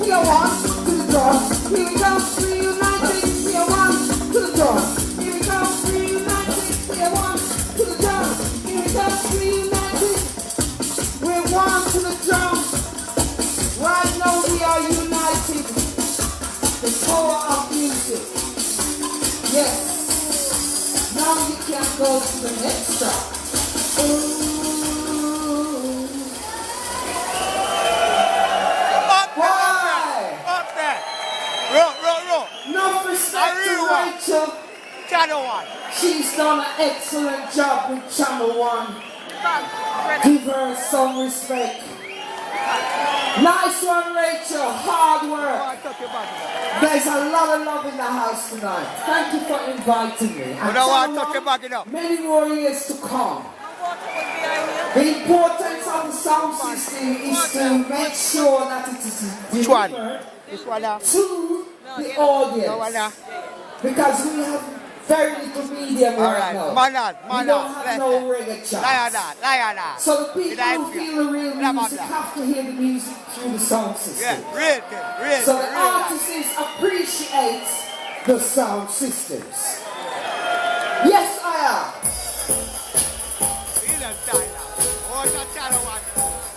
We are one to the dawn. Here we go, reunited. We are one to the dawn. Here we go, reunited. We are one to the dawn. Here we go, reunited. We're one to the dawn. Right now we are united. The power of music. Yes. Now you can go to the next step. Up there. Roll. No respect to Rachel. Channel 1. She's done an excellent job with Channel 1. Give her some respect. Nice one, Rachel. Hard work. There's a lot of love in the house tonight. Thank you for inviting me. Many more years to come. The importance of the sound system is to make sure that it is delivered to the audience. Because we have very little medium right now. We don't have no reggae charts. So the people who feel the real music have to hear the music through the sound system. So the artists appreciate the sound systems. Yes, I am.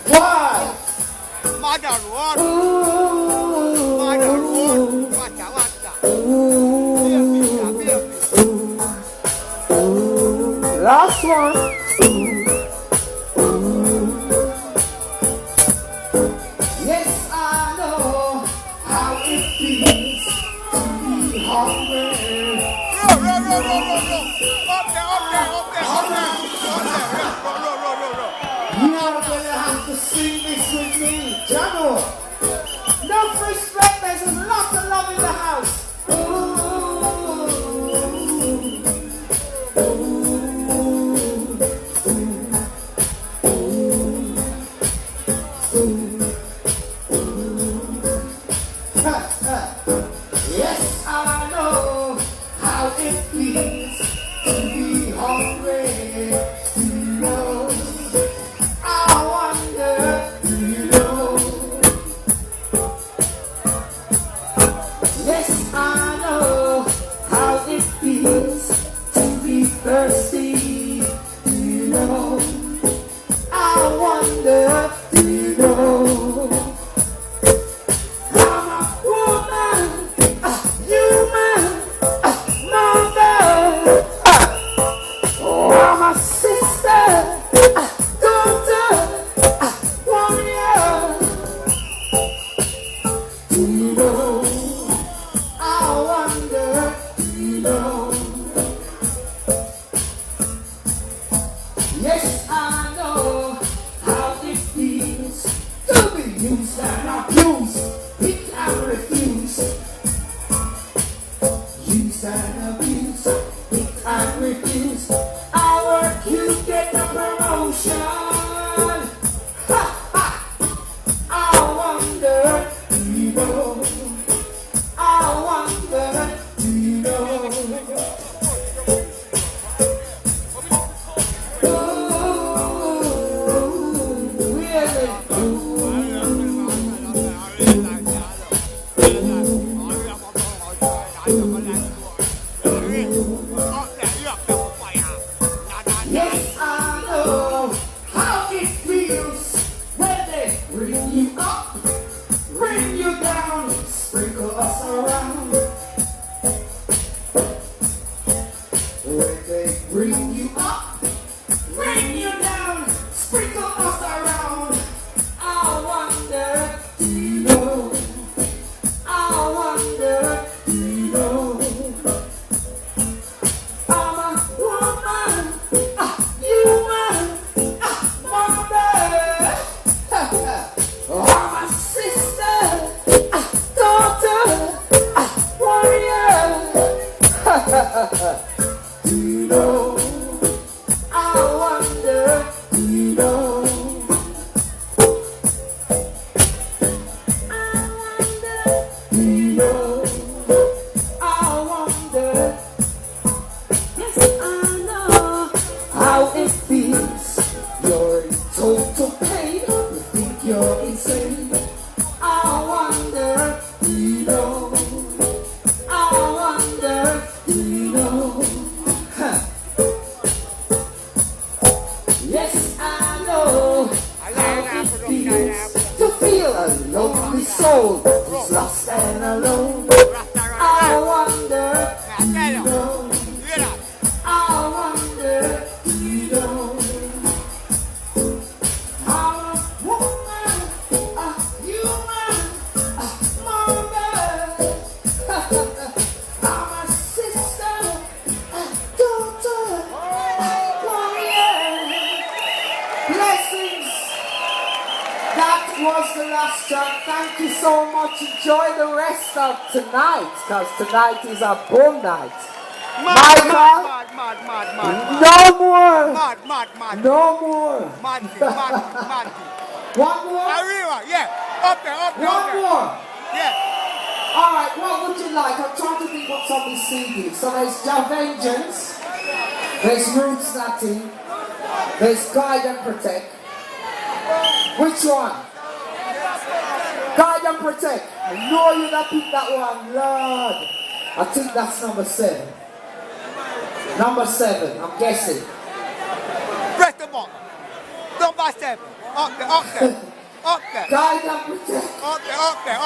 Why? Last one. Yes, I know how it feels to be hungry. You're gonna have to sing this with me, Jano. No respect, there's a lot of love in the house. Yes, I know how it feels to be hungry. Do you know? I wonder, do you know? Yes, I know how it feels to be thirsty. Do you know? I wonder, do you know? You're insane. I wonder. that was the last track. Thank you so much. Enjoy the rest of tonight, because tonight is a boom night. Mad. No more. Mad. No more. Mad. One more? Arriba, yeah. Up there. One more. Yeah. Alright, what would you like? I'm trying to think what's on this CD. So there's Ja Vengeance, there's Roots Latin, there's Guide and Protect. Which one? Guide and Protect. I know you'd have picked that one, Lord. I think that's number 7. Number 7, I'm guessing. Press the button. Number 7. Up there. Guide and Protect. Up there.